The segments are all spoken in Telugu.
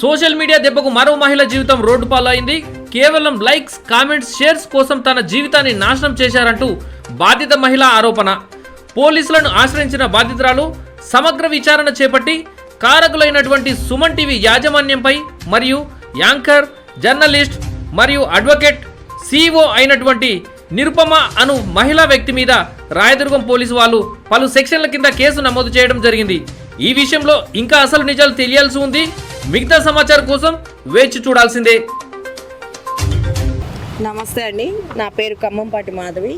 సోషల్ మీడియా దెబ్బకు మరో మహిళ జీవితం రోడ్డు పాలైంది. కేవలం లైక్స్, కామెంట్స్, షేర్స్ కోసం తన జీవితాన్ని నాశనం చేశారంటూ బాధిత మహిళ ఆరోపణ. పోలీసులను ఆశ్రయించిన బాధితురాలు సమగ్ర విచారణ చేపట్టి కారకులైనటువంటి సుమన్ టీవీ యాజమాన్యంపై మరియు యాంకర్, జర్నలిస్ట్ మరియు అడ్వకేట్, సిఇఓ అయినటువంటి నిరుపమ అను మహిళా వ్యక్తి మీద రాయదుర్గం పోలీసు వాళ్ళు పలు సెక్షన్ల కింద కేసు నమోదు చేయడం జరిగింది. ఈ విషయంలో ఇంకా అసలు నిజాలు తెలియాల్సి ఉంది. మిగతా సమాచారం కోసం వేచి చూడాల్సిందే. నమస్తే అండి, నా పేరు ఖమ్మంపాటి మాధవి.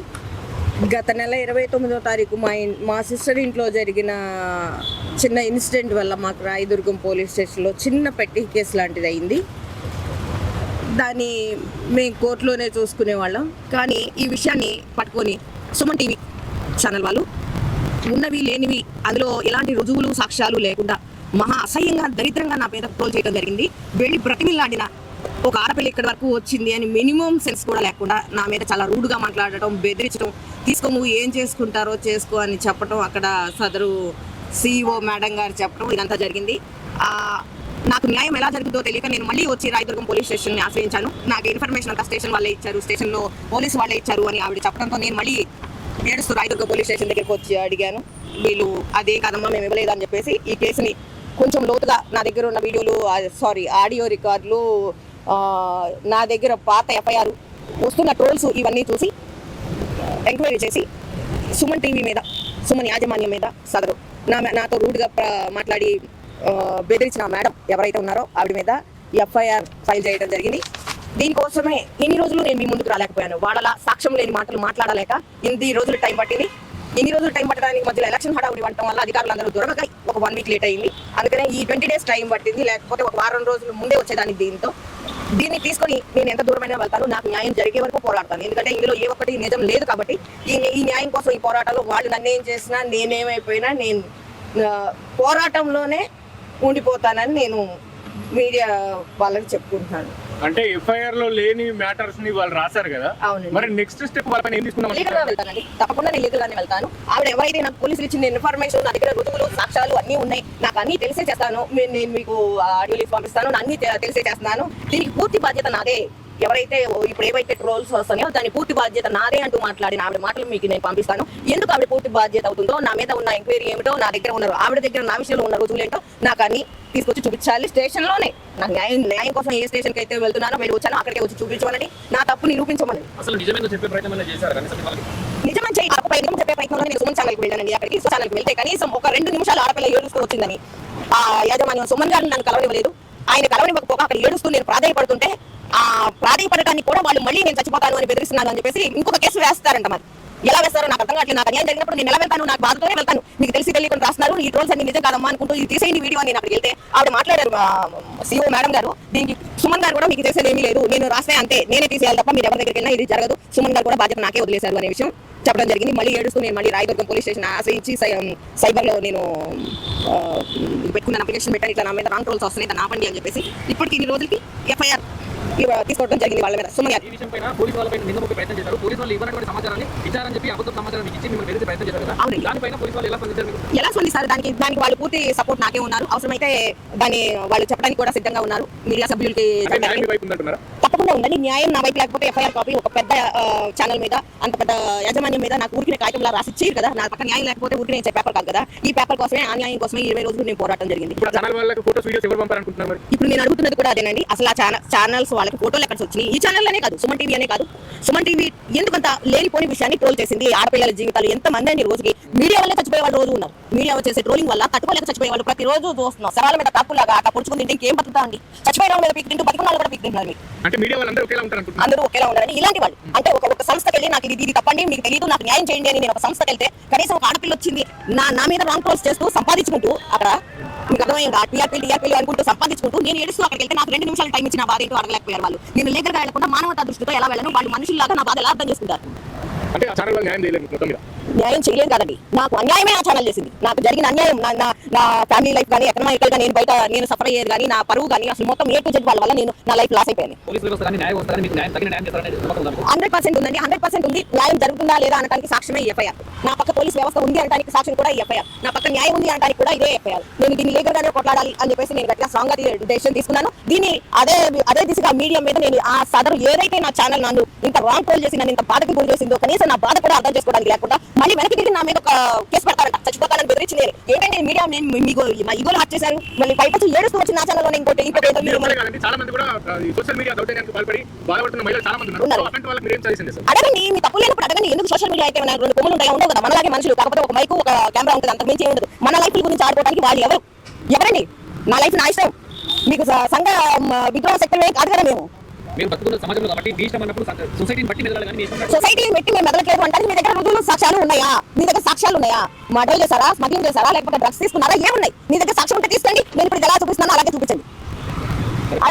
గత నెల 29వ తారీఖు మా సిస్టర్ ఇంట్లో జరిగిన చిన్న ఇన్సిడెంట్ వల్ల మాకు రాయదుర్గం పోలీస్ స్టేషన్లో చిన్న పెట్టి కేసు లాంటిది అయింది. దాన్ని మేము కోర్టులోనే చూసుకునేవాళ్ళం. కానీ ఈ విషయాన్ని పట్టుకొని సుమన్ టీవీ ఛానల్ వాళ్ళు ఉన్నవి లేనివి, అందులో ఎలాంటి రుజువులు సాక్ష్యాలు లేకుండా మహా అసహ్యంగా దరిద్రంగా నా మీద ట్రోల్ చేయడం జరిగింది. వెళ్ళి బ్రతిమిలాడిన ఒక ఆడపిల్ల ఇక్కడి వరకు వచ్చింది అని మినిమం సెన్స్ కూడా లేకుండా నా మీద చాలా రూడ్గా మాట్లాడటం, బెదిరించడం, నువ్వు ఏం చేసుకుంటారో చేసుకో అని చెప్పడం, అక్కడ సదరు సిఇఓ మేడం గారు చెప్పడం, ఇదంతా జరిగింది. నాకు న్యాయం ఎలా జరుగుతుందో తెలియక నేను మళ్ళీ వచ్చి రాయదుర్గం పోలీస్ స్టేషన్ని ఆశ్రయించాను. నాకు ఇన్ఫర్మేషన్ అంతా స్టేషన్ వాళ్ళే ఇచ్చారు, స్టేషన్లో పోలీసు వాళ్ళే ఇచ్చారు అని ఆవిడ చెప్పడంతో నేను మళ్ళీ ఏడుస్తూ రాయదుర్గం పోలీస్ స్టేషన్ దగ్గరికి వచ్చి అడిగాను. వీళ్ళు అదే కదమ్మా మేము ఇవ్వలేదు అని చెప్పేసి ఈ కేసుని కొంచెం లోతుగా నా దగ్గర ఉన్న వీడియోలు, ఆడియో రికార్డులు, నా దగ్గర పాత ఎఫ్ఐఆర్, వస్తున్న ట్రోల్స్ ఇవన్నీ చూసి ఎంక్వైరీ చేసి సుమన్ టీవీ మీద, సుమన్ యాజమాన్యం మీద సదరు నాతో రూడ్గా మాట్లాడి బెదిరించిన మేడం ఎవరైతే ఉన్నారో ఆవిడ మీద ఎఫ్ఐఆర్ ఫైల్ చేయడం జరిగింది. దీనికోసమే ఇన్ని రోజులు నేను మీ ముందుకు రాలేకపోయాను. వాళ్ళ సాక్ష్యం లేని మాటలు మాట్లాడలేక ఇన్ని రోజులు టైం పట్టింది. ఇన్ని రోజులు టైం పట్టడానికి మధ్యలో ఎలక్షన్ హడావుడి పడటం వల్ల అధికారులందరూ దొరకక ఒక 1 వీక్ లేట్ అయింది. అందుకనే ఈ 20 days టైం పట్టింది. లేకపోతే ఒక వారం రోజులు ముందే వచ్చేదాన్ని. దీన్ని తీసుకొని నేను ఎంత దూరమైనా వెళ్తాను, నాకు న్యాయం జరిగే వరకు పోరాడతాను. ఎందుకంటే ఇందులో ఏ ఒక్కటి నిజం లేదు కాబట్టి ఈ న్యాయం కోసం ఈ పోరాటంలో వాళ్ళు నన్ను ఏం చేసినా, నేనేమైపోయినా నేను పోరాటంలోనే ఉండిపోతానని నేను మీడియా వాళ్ళకి చెప్పుకుంటున్నాను. అంటే ఎఫ్ఐఆర్ లో లేని మ్యాటర్స్ ని వాళ్ళు రాశారు కదా, మరి నెక్స్ట్ స్టెప్ వాళ్ళని ఏం తీసుకున్నాం? లీగల్ గా వెళ్తానండి, తప్పకుండా నేను లీగల్ గానే వెళ్తాను. ఆవిడ ఎవరైతే నాకు పోలీసులు ఇచ్చిన ఇన్ఫర్మేషన్, నా దగ్గర రుజువులు, సాక్ష్యాలు అన్నీ ఉన్నాయి, నాకు అన్ని తెలిసే చేస్తాను. నేను మీకు ఆడియో లిస్ట్ పంపిస్తాను, అన్ని తెలిసే చేస్తున్నాను. దీనికి పూర్తి బాధ్యత నాదే. ఎవరైతే ఇప్పుడు ఏవైతే ట్రోల్స్ వస్తున్నాయో దాని పూర్తి బాధ్యత నాదే అంటూ మాట్లాడిన ఆవిడ మాటలు మీకు నేను పంపిస్తాను. ఎందుకు ఆవిడ పూర్తి బాధ్యత అవుతుందో, నా మీద ఉన్న ఎంక్వైరీ ఏమిటో, నా దగ్గర ఉన్నారు ఆవిడ దగ్గర నా విషయంలో ఉన్న రుజువులు ఏంటో నాకు అన్ని తీసుకొచ్చి చూపించాలి. స్టేషన్లోనే నాకు న్యాయం కోసం ఏ స్టేషన్కి అయితే వెళ్తున్నానో, వెళ్ళి వచ్చానో అక్కడికి వచ్చి చూపించమని, నా తప్పు నిరూపించమని. అసలు నిజమేందో చెప్పే ప్రయత్నం చేశారు. నిజమని చెప్పే ప్రయత్నంలో నేను సుమన్ ఛానల్కి వెళ్ళానండి. అక్కడికి ఛానల్కి వెళ్తే కనీసం ఒక 2 నిమిషాలు ఆడపిల్ల ఏడుస్తూ వచ్చిందని ఆ యాజమాన్యం సుమన్ గారిని నన్ను కలవనివ్వలేదు. ఆయన కలవనివ్వకపోక అక్కడ ఏడుస్తూ నేను ప్రాధాయపడుతుంటే ఆ ప్రాధాయపడటానికి కూడా వాళ్ళు మళ్ళీ నేను చచ్చిపోతాను అని బెదిరిస్తున్నాను అని చెప్పేసి ఇంకొక కేసు వేస్తారంట. మరి ఎలా వేస్తారో నాకు అర్థం కావట్లేదు. నాకు అన్యాయం జరిగినప్పుడు నేను ఎలా వెళ్తాను? నాకు బాధతోనే వెళ్తాను. మీకు తెలియకుండా రాస్తున్నారు, ఈ ట్రోల్స్ అన్ని నిజం కాదమ్మా అనుకుంటూ ఇది తీసేయండి వీడియో అని అక్కడికి వెళ్తే ఆవిడ మాట్లాడారు, సిఇఓ మేడం గారు. దీనికి సుమన్ గారు కూడా మీకు చేసేది ఏమీ లేదు, నేను రాస్తే అంతే, నేనే తీసేయాలి తప్ప మీరు ఎవరి దగ్గరికి వెళ్ళినా ఇది జరగదు, సుమన్ గారు కూడా బాధ్యత నాకే వదిలేశారు అనే విషయం చెప్పడం జరిగింది. మళ్ళీ ఏడుస్తూ నేను మళ్ళీ రాయదుర్గం పోలీస్ స్టేషన్ ఆశ్రయించి సైబర్లో నేను పెట్టుకున్న అప్లికేషన్ పెట్టాను, ఇట్లా నా మీద రాంగ్ ట్రోల్స్ వస్తున్నాయి, దాన్ని ఆపండి అని చెప్పేసి ఇప్పటికి ఇన్ని రోజులకి ఎఫ్ఐఆర్ తీసుకోవడం జరిగింది వాళ్ళ మీద. సుమన్ గారు ఎలా స్పందిస్తారు? దానికి వాళ్ళు పూర్తి సపోర్ట్ నాకే ఉన్నారు. అవసరమైతే దాన్ని వాళ్ళు చెప్పడానికి కూడా సిద్ధంగా ఉన్నారు. మీడియా సభ్యులకి తప్పకుండా ఉందండి. న్యాయం నా వైపు లేకపోతే ఎఫ్ఐఆర్ కాపీ ఒక పెద్ద ఛానల్ మీద, అంత పెద్ద యాజమాన్యం మీద నాకు ఊరికి కాగితంలా రాసి ఇచ్చేరు కదా. నా పక్క న్యాయం లేకపోతే ఊరికి నేను పేపర్ కాదు కదా. ఈ పేపర్ కోసమే, ఆ న్యాయం కోసమే 20 రోజులు నేను పోరాటం జరిగింది. ఇప్పుడు నేను అడుగుతున్నది కూడా అదేనండి. అసలు ఆ ఛానల్స్ వాళ్ళకి ఫోటోలు ఎక్కడ వచ్చినాయి? ఈ ఛానల్లోనే కాదు, సుమన్ టీవీ అనే కాదు. సుమన్ టీవీ ఎందుకంత లేనిపోని విషయాన్ని ట్రోల్ చేసింది? ఆడపిల్లల జీవితాలు ఎంతమంది అండి రోజుకి మీడియా వల్లే చచ్చిపోయే వాళ్ళు రోజు ఉన్నారు. మీడియా చేసే ట్రోలింగ్ వల్ల తట్టుకోలేక చచ్చిపోయే వాళ్ళు ప్రతి రోజు చూస్తున్నాం. శవాల మీద తప్పులాగా అక్కడ పొడుచుకుని తింటే ఇంకేం బతుకుతా అండి? చచ్చిపోయిన మీద పీక్ తింటూ బతికున్న వాళ్ళు కూడా పీక్ తింటున్నారు. అందరూ ఒకేలా ఉంటారని ఇలాంటి వాళ్ళు అంటే ఒక సంస్థకి వెళ్ళి నాకు ఇది తప్పండి, మీకు తెలియదు, నాకు న్యాయం చేయండి అని నేను ఒక సంస్థకి వెళ్తే కనీసం ఒక ఆడపిల్ల వచ్చింది నా మీద రాంగ్ ట్రోల్స్ చేస్తూ సంపాదించుకుంటూ, అక్కడ మీకు అర్థమైందా, టీఆర్పీలు అనుకుంటూ సంపాదించుకుంటూ నేను ఏడుస్తూ అక్కడికి వెళ్తే నాకు 2 నిమిషాలు టైం ఇచ్చి నా బాధ ఏంటో అడగలేకపోయారు వాళ్ళు. నేను లీగల్గా వెళ్లకుండా మానవతా దృష్టితో ఎలా వెళ్ళను? వాళ్ళు మనుషుల్లాగా నా బాధ ఎలా అర్థం చేసుకుంటారు? అంటే ఆ ఛానల్ న్యాయం చేయలేదు మొత్తం మీద. న్యాయం చేయలేదు కదండి, నాకు అన్యాయమే ఆ ఛానల్ చేసింది. నాకు జరిగిన అన్యాయం నా ఫ్యామిలీ లైఫ్ కానీ ఎకనామికల్ గా నేను బయట నేను సఫర్ అయ్యేది కానీ, నా పరువు కానీ అసలు మొత్తం ఏ టు జెడ్ వాళ్ళ వల్ల నేను నా లైఫ్ లాస్ అయిపోయాను. 100% ఉందండి, 100% ఉంది. న్యాయం జరుగుతుందా లేదా అనడానికి సాక్ష్యమే ఎఫ్ఐఆర్. నా పక్క పోలీస్ వ్యవస్థ ఉంది అనడానికి సాక్ష్యం కూడా ఎఫ్ఐఆర్. నా పక్క న్యాయం ఉంది అనడానికి కూడా ఇదే ఎఫ్ఐఆర్. నేను దీన్ని లీగల్ గానే కొట్లాడాలి అని చెప్పేసి నేను గట్టిగా స్ట్రాంగ్ గా డెసిషన్ తీసుకున్నాను. దీన్ని అదే దిశగా మీడియా మీద నేను ఆ సదరు ఏదైతే నా ఛానల్ నన్ను ఇంత రాంగ్ ట్రోల్ చేసి నన్ను ఇంత బాధకు గురి చేసిందో, కనీసం నా బాధ కూడా అర్థం చేసుకోవడానికి లేకుండా మళ్ళీ వెనక్కి తిరిగి నా మీద ఒక కేసు పెడతారంట, చచ్చిపోతానని బెదిరించింది. ఏంటంటే మీడియా మీకు మా ఈగోలు హాట్ చేశారు, మళ్ళీ పైపచ్చి ఏడుస్తూ వచ్చి నా ఛానల్లో ఇంకోటి చాలా మంది కూడా సోషల్ మీడియా దౌర్జన్యానికి పాల్పడి బాధపడుతున్న మహిళలు చాలా మంది ఉన్నారు. అలాంటి వాళ్ళకి మీరు ఏం సజెషన్ చేస్తారు? అడగండి, మీ తప్పు లేనప్పుడు అడగండి. ఎందుకు సోషల్ మీడియా అయితే రెండు కొమ్ములు ఉంటాయి, ఉండవు కదా మనలాగే మనుషులు, కాకపోతే ఒక మైకు ఒక కెమెరా ఉంటుంది, అంత మించి ఉండదు. మన లైఫ్ గురించి ఆడుకోవడానికి వాళ్ళు ఎవరండి? నా లైఫ్ నా ఇష్టం, మీకు సంఘ విద్రోహ శక్తులే కాదు కదా. సొసైటీని పెట్టి మేము మెదలట్లేదు అంటే మీ దగ్గర రుజువులు సాక్ష్యాలు ఉన్నాయా? మీ దగ్గర సాక్ష్యాలు ఉన్నాయా? మర్డర్ చేశారా, స్మగ్లింగ్ చేశారా, లేకపోతే డ్రగ్స్ తీసుకున్నారా? ఏమున్నాయి మీ దగ్గర? సాక్ష్యం ఉంటే తీసుకోండి. నేను ఇప్పుడు ఎలా చూపిస్తున్నానో అలాగే చూపించండి.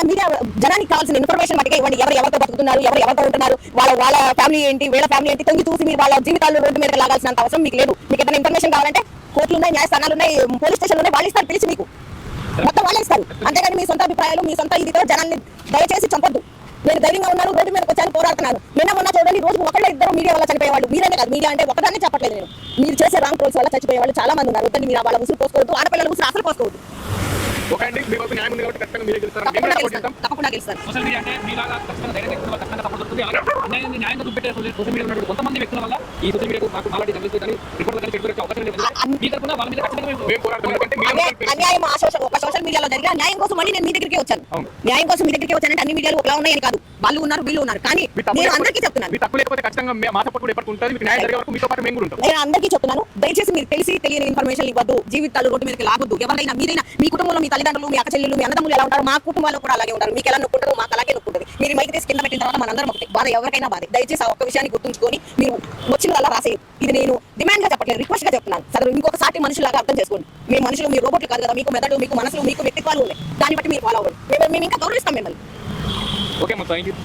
మీడియా జనానికి కావాల్సిన ఇన్ఫర్మేషన్ మటుకే ఇవ్వండి. ఎవరితో బతుకుతున్నారు, ఎవరితో ఉంటున్నారు, వాళ్ళ ఫ్యామిలీ ఏంటి, వీళ్ళ ఫ్యామిలీ ఏంటి, తొంగి చూసి మీరు వాళ్ళ జీవితాలు రోడ్డు మీద లాగాల్సినంత అవసరం మీకు లేదు. మీకు ఏదైనా ఇన్ఫర్మేషన్ కావాలంటే కోర్టులు ఉన్నాయి, న్యాయస్థానాలు ఉన్నాయి, పోలీస్ స్టేషన్లు ఉన్నాయి, వాళ్ళు ఇస్తారు పిలిచి, మీకు మొత్తం వాళ్ళే ఇస్తారు. అంతేగాని మీ సొంత అభిప్రాయాలు మీ సొంత ఇదితో జనాన్ని దయచేసి చంపొద్దు. నేను ధైర్యంగా ఉన్నాను, రోడ్డు మీదకి వచ్చాను, పోరాడుతున్నాను. మొన్న చూడండి, రోజు ఒకళ్ళ ఇద్దరు మీడియా వల్ల చనిపోయేవాళ్ళు. మీరే కాదు, మీడియా అంటే ఒకదాన్ని చెప్పట్లేదు నేను. మీరు చేసే రాంగ్ ట్రోల్స్ వల్ల చచ్చిపోయేవాళ్ళు చాలా మంది ఉన్నారు. వద్దండి, మీరు వాళ్ళ ఉసురు పోసుకోవద్దు, ఆడపిల్లల ఉసురు అసలు పోసుకోవద్దు. తప్పకుండా గెలుస్తారు. అన్యాయం ఒక సోషల్ మీడియాలో జరిగిన న్యాయం కోసం మళ్ళీ నేను మీ దగ్గరికి వచ్చాను. న్యాయం కోసం మీ దగ్గరికి వచ్చానంటే అన్ని మీడియాలు ఒకలా ఉన్నాయని కాదు, వాళ్ళు ఉన్నారు, వీళ్ళు ఉన్నారు. కానీ నేను అందరికీ చెప్తున్నాను, నేను అందరికీ చెప్తున్నాను, దయచేసి మీరు తెలియని ఇన్ఫర్మేషన్ ఇవ్వద్దు, జీవితాలు రోడ్డు మీదకి లాగొద్దు. ఎవరైనా మీరైనా మీ కుటుంబంలో మీ తల్లిదండ్రులు, మీ అక్క చెల్లెలు, మీ అన్నదమ్ములు ఎలా ఉంటారు, మా కుటుంబాల్లో కూడా అలాగే ఉంటారు. మీకు ఎలా నొక్కుంటారు, మాకు అలాగే నొక్కుంటుంది. మీరు మైకి తీసి కింద పెట్టిన తర్వాత మనందరం ఒకటి బాధ, ఎవరికైనా బాధ. దయచేసి ఆ ఒక్క విషయాన్ని గుర్తుంచుకొని మీరు వచ్చిన వల్ల రాసేది. ఇది నేను డిమాండ్ గా చెప్పట్లేదు, రిక్వెస్ట్ గా చెప్తున్నాను. సరే, ఇంకొక సాటి మనుషులాగా అర్థం చేసుకోండి. మీ మనుషులు, మీ రోబోట్లు కాదు కదా. మీకు మెదడు, మీకు మనసులు, మీకు వ్యక్తిత్వాలు ఉన్నాయి. దాన్ని బట్టి మీరు ఫాలో అవ్వండి. మేము ఇంకా గౌరవిస్తాం మిమ్మల్ని. Okay, thank you.